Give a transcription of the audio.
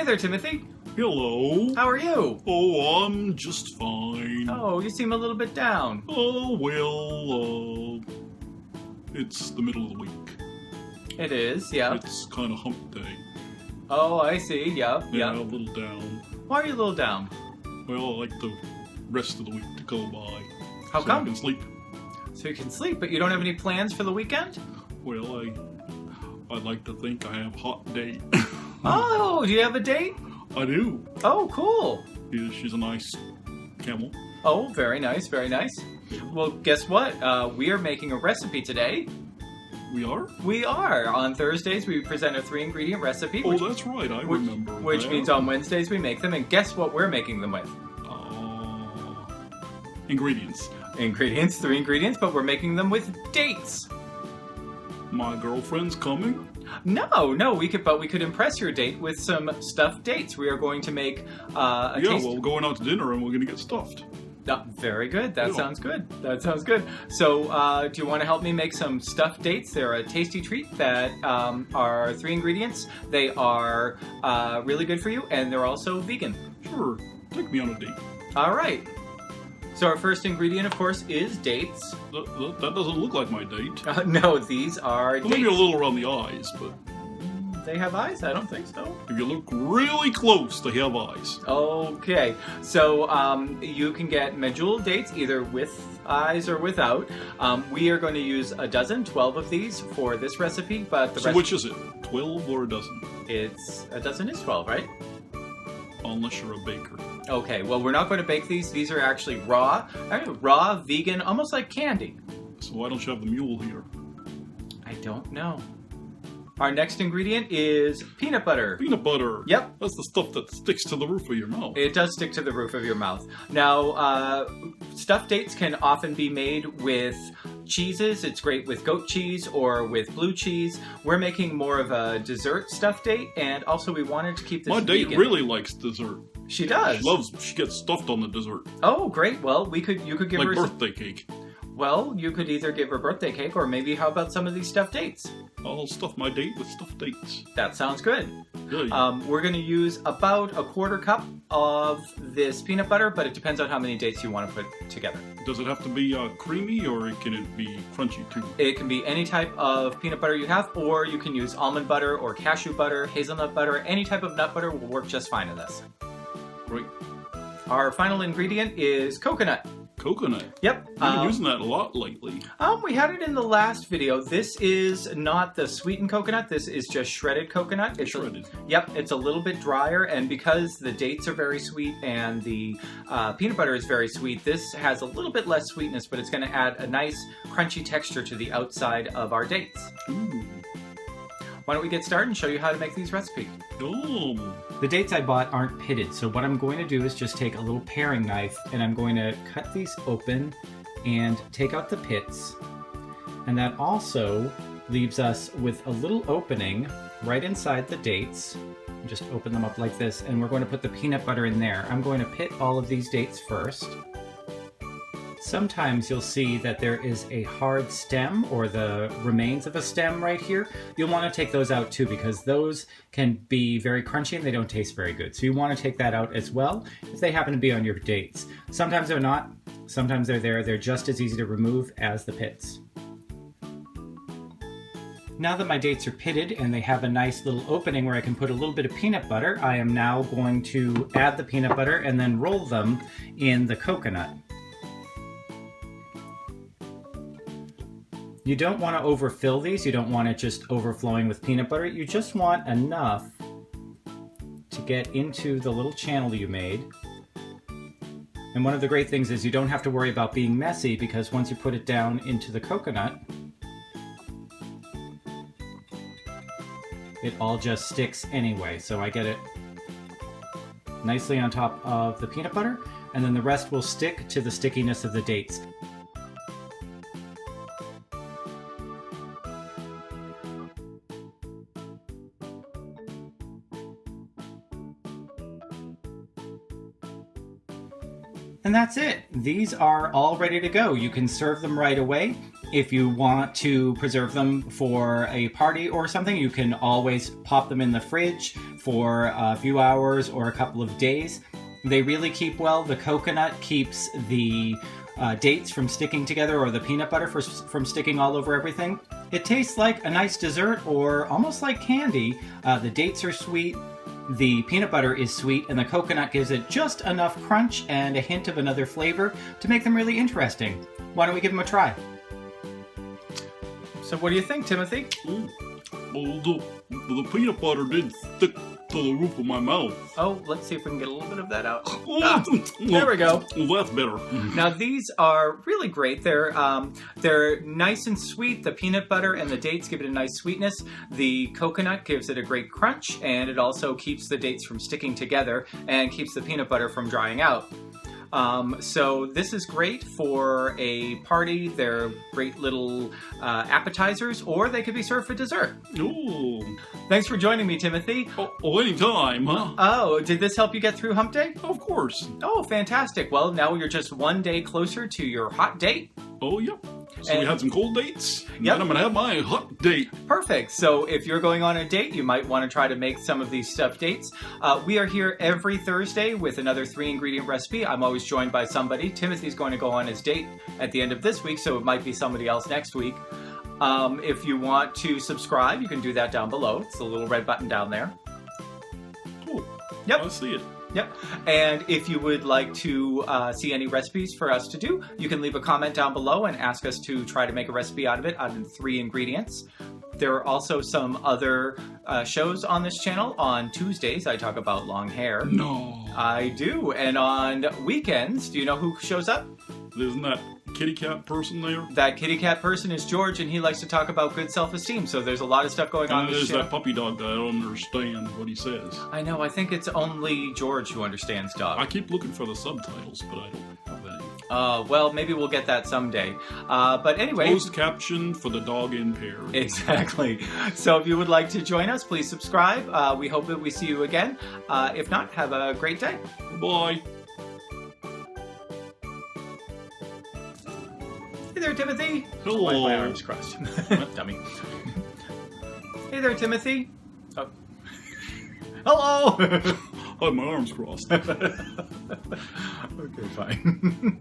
Hey there, Timothy. Hello. How are you? Oh, I'm just fine. Oh, you seem a little bit down. Oh, well, it's the middle of the week. It is, yeah. It's kind of hump day. Oh, I see. Yep, Yeah, a yep. little down. Why are you a little down? Well, I like the rest of the week to go by. How so come? I can sleep. So you can sleep, but you don't have any plans for the weekend? Well, I'd like to think I have a hot date. Oh, do you have a date? I do. Oh, cool. Yeah, she's a nice camel. Oh, very nice, very nice. Well, guess what? We are making a recipe today. We are? We are. On Thursdays, we present a 3-ingredient recipe. Oh, that's right. I remember Which that. means on Wednesdays we make them. And guess what we're making them with? Ingredients. Ingredients, 3 ingredients, but we're making them with dates. My girlfriend's coming? No, we could impress your date with some stuffed dates. We are going to make a taste. Well, we're going out to dinner and we're going to get stuffed. Very good. That Yeah. sounds good. That sounds good. So, do you want to help me make some stuffed dates? They're a tasty treat that are 3 ingredients. They are really good for you, and they're also vegan. Sure. Take me on a date. All right. So our first ingredient, of course, is dates. That doesn't look like my date. No, these are dates. Maybe a little around the eyes, but They have eyes? I don't think so. if you look really close, they have eyes. Okay, so you can get Medjool dates either with eyes or without. We are going to use 12 of these for this recipe, but the So rest... which is it? 12 or a dozen? It's a dozen is 12, right? Unless you're a baker. Okay, well, we're not going to bake these. These are actually raw, vegan, almost like candy. So why don't you have the mule here? I don't know. Our next ingredient is peanut butter. Peanut butter. Yep. That's the stuff that sticks to the roof of your mouth. It does stick to the roof of your mouth. Now, stuffed dates can often be made with cheeses. It's great with goat cheese or with blue cheese. We're making more of a dessert stuffed date, and also we wanted to keep this My date vegan. really likes dessert. She does. She gets stuffed on the dessert. Oh, great. Well, you could give Like her birthday cake. Well, you could either give her birthday cake, or maybe how about some of these stuffed dates? I'll stuff my date with stuffed dates. That sounds good. Good. We're going to use about a 1/4 cup of this peanut butter, but it depends on how many dates you want to put together. Does it have to be creamy or can it be crunchy too? It can be any type of peanut butter you have, or you can use almond butter or cashew butter, hazelnut butter. Any type of nut butter will work just fine in this. Great. Our final ingredient is coconut. Coconut. Yep. I've been using that a lot lately. We had it in the last video. This is not the sweetened coconut. This is just shredded coconut. It's Shredded. Yep, it's a little bit drier, and because the dates are very sweet and the peanut butter is very sweet, this has a little bit less sweetness, but it's going to add a nice crunchy texture to the outside of our dates. Ooh. Why don't we get started and show you how to make these recipes? Oh. The dates I bought aren't pitted, so what I'm going to do is just take a little paring knife and I'm going to cut these open and take out the pits. And that also leaves us with a little opening right inside the dates. Just open them up like this, and we're going to put the peanut butter in there. I'm going to pit all of these dates first. Sometimes you'll see that there is a hard stem or the remains of a stem right here. You'll want to take those out too, because those can be very crunchy and they don't taste very good. So you want to take that out as well if they happen to be on your dates. Sometimes they're not, sometimes they're there. They're just as easy to remove as the pits. Now that my dates are pitted and they have a nice little opening where I can put a little bit of peanut butter, I am now going to add the peanut butter and then roll them in the coconut. You don't want to overfill these. You don't want it just overflowing with peanut butter. You just want enough to get into the little channel you made. And one of the great things is you don't have to worry about being messy, because once you put it down into the coconut, it all just sticks anyway. So I get it nicely on top of the peanut butter, and then the rest will stick to the stickiness of the dates. And that's it. These are all ready to go. You can serve them right away. If you want to preserve them for a party or something, you can always pop them in the fridge for a few hours or a couple of days. They really keep well. The coconut keeps the dates from sticking together, or the peanut butter from sticking all over everything. It tastes like a nice dessert or almost like candy. The dates are sweet, the peanut butter is sweet, and the coconut gives it just enough crunch and a hint of another flavor to make them really interesting. Why don't we give them a try? So what do you think, Timothy? Well, the peanut butter did stick to the roof of my mouth. Oh, let's see if we can get a little bit of that out. There we go. Well, that's better. Now these are really great. They're nice and sweet. The peanut butter and the dates give it a nice sweetness. The coconut gives it a great crunch, and it also keeps the dates from sticking together and keeps the peanut butter from drying out. So this is great for a party. They're great little appetizers, or they could be served for dessert. Ooh. Thanks for joining me, Timothy. Oh, anytime, huh? Oh, did this help you get through hump day? Of course. Oh, fantastic. Well, now you're just one day closer to your hot date. Oh, yep. So we had some cold dates, and Yep. then I'm going to have my hot date. Perfect. So if you're going on a date, you might want to try to make some of these stuffed dates. We are here every Thursday with another 3-ingredient recipe. I'm always joined by somebody. Timothy's going to go on his date at the end of this week, so it might be somebody else next week. If you want to subscribe, you can do that down below. It's the little red button down there. Cool. Yep. I see it. Yep. And if you would like to see any recipes for us to do, you can leave a comment down below and ask us to try to make a recipe out of it, out of 3 ingredients. There are also some other shows on this channel. On Tuesdays, I talk about long hair. No. I do. And on weekends, do you know who shows up? Isn't that kitty cat person there? That kitty cat person is George, and he likes to talk about good self-esteem. So there's a lot of stuff going on And in this there's channel. that puppy dog that I don't understand what he says. I know. I think it's only George who understands dog. I keep looking for the subtitles, but I don't have any. Well, maybe we'll get that someday. But anyway. Closed caption for the dog impaired. Exactly. So if you would like to join us, please subscribe. We hope that we see you again. If not, have a great day. Bye. Hey there, Timothy. Hello. Why are my arms crossed? Dummy. Hey there, Timothy. Oh. Hello. I have my arms crossed. Okay, fine.